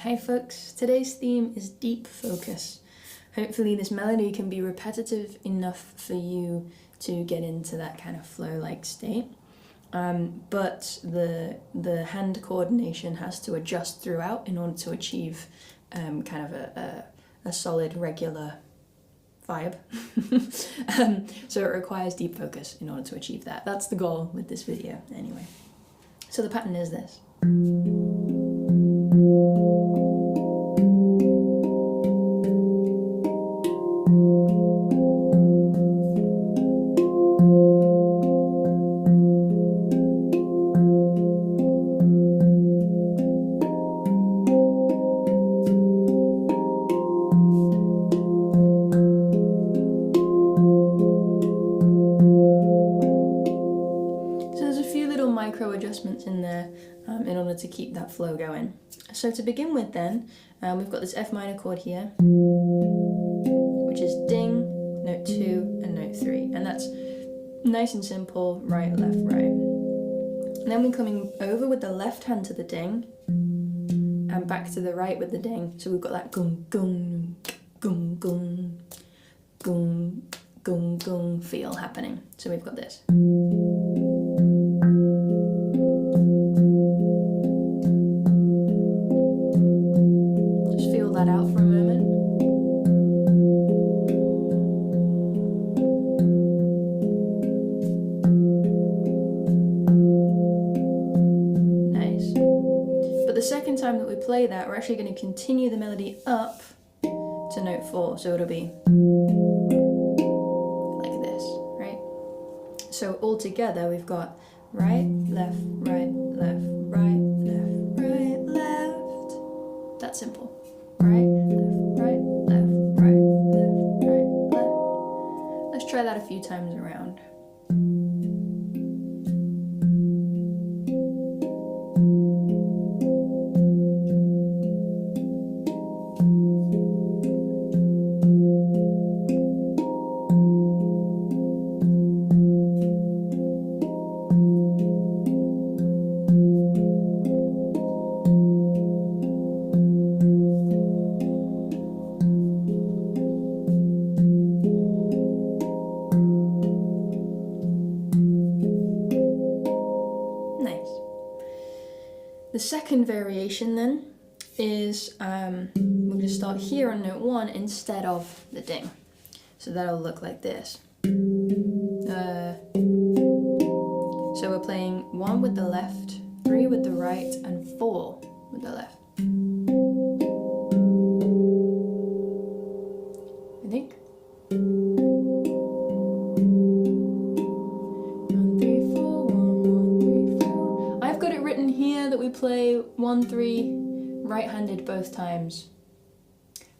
Hey folks, today's theme is deep focus. Hopefully this melody can be repetitive enough for you to get into that kind of flow-like state. But the hand coordination has to adjust throughout in order to achieve kind of a solid, regular vibe. So it requires deep focus in order to achieve that. That's the goal with this video anyway. So the pattern is this. Micro adjustments in there in order to keep that flow going. So to begin with then, we've got this F minor chord here, which is ding, note 2 and note 3, and that's nice and simple, right, left, right. And then we're coming over with the left hand to the ding and back to the right with the ding. So we've got that gung gung gung gung gung gung gung feel happening. So we've got this. That out for a moment. Nice. But the second time that we play that, we're actually going to continue the melody up to note 4. So it'll be like this, right? So all together we've got right, left, right, left, right, left, right, left. That's simple. Right, left, right, left, right, left, right, left. Let's try that a few times around. The second variation then is we're going to start here on note 1 instead of the ding. So that'll look like this. So we're playing 1 with the left, 3 with the right, and 4 with the left. I think. 1, 3, 4, 1, 1, 3, 4. I've got it written here that we play 1, 3, right-handed both times.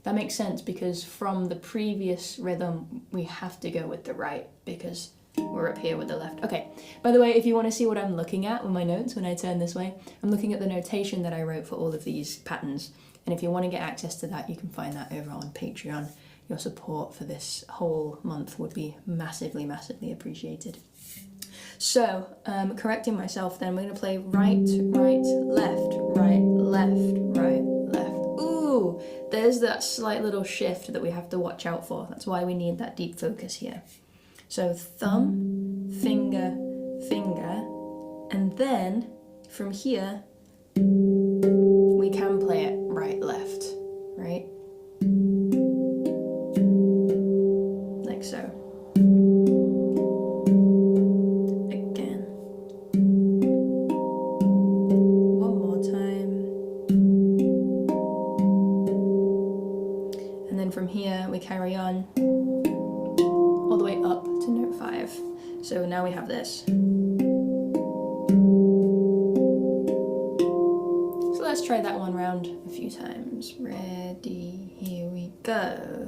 That makes sense because from the previous rhythm we have to go with the right because we're up here with the left. Okay, by the way, if you want to see what I'm looking at with my notes when I turn this way, I'm looking at the notation that I wrote for all of these patterns, and if you want to get access to that, you can find that over on Patreon. Your support for this whole month would be massively, massively appreciated. So, correcting myself then, we're going to play right, right, left, right, left, right, left. Ooh, there's that slight little shift that we have to watch out for. That's why we need that deep focus here. So thumb, finger, finger, and then from here, we can play it right, left, right? Like so. Again. One more time. And then from here, we carry on all the way up to note 5. So now we have this. So let's try that one round a few times. Ready, here we go.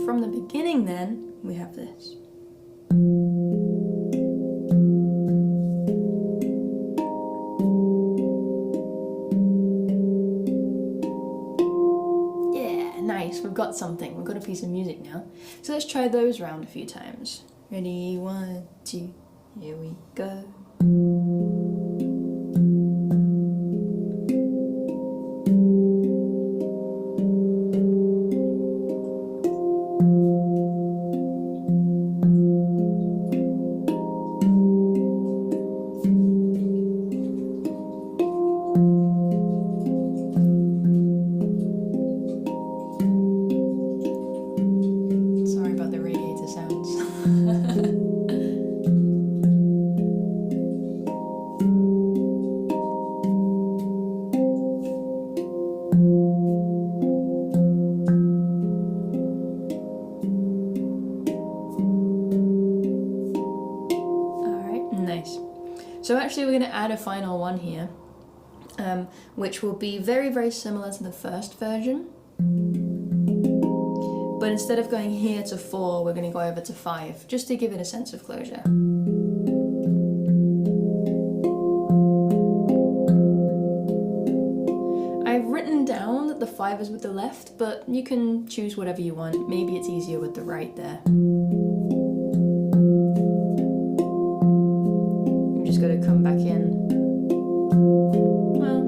From the beginning then, we have this. music now. So let's try those round a few times. Ready, 1, 2, here we go. So actually we're going to add a final one here, which will be very, very similar to the first version. But instead of going here to 4, we're going to go over to 5, just to give it a sense of closure. I've written down that the 5 is with the left, but you can choose whatever you want. Maybe it's easier with the right there. Just got to come back in. Well,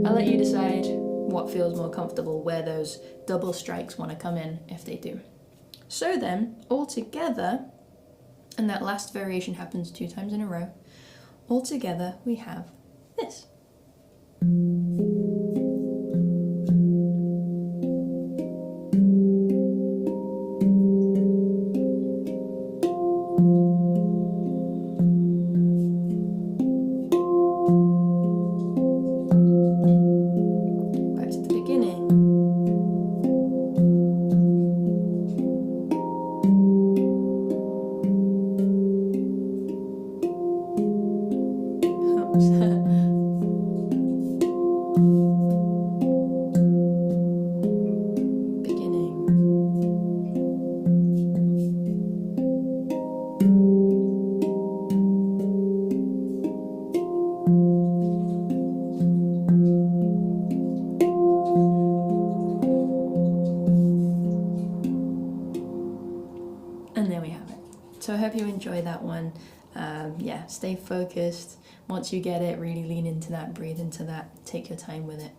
I'll let you decide what feels more comfortable, where those double strikes want to come in, if they do. So then, all together, and that last variation happens 2 times in a row, all together we have this. And there we have it. So I hope you enjoy that one. Yeah, stay focused. Once you get it, really lean into that, breathe into that, take your time with it,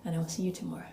and I'll see you tomorrow.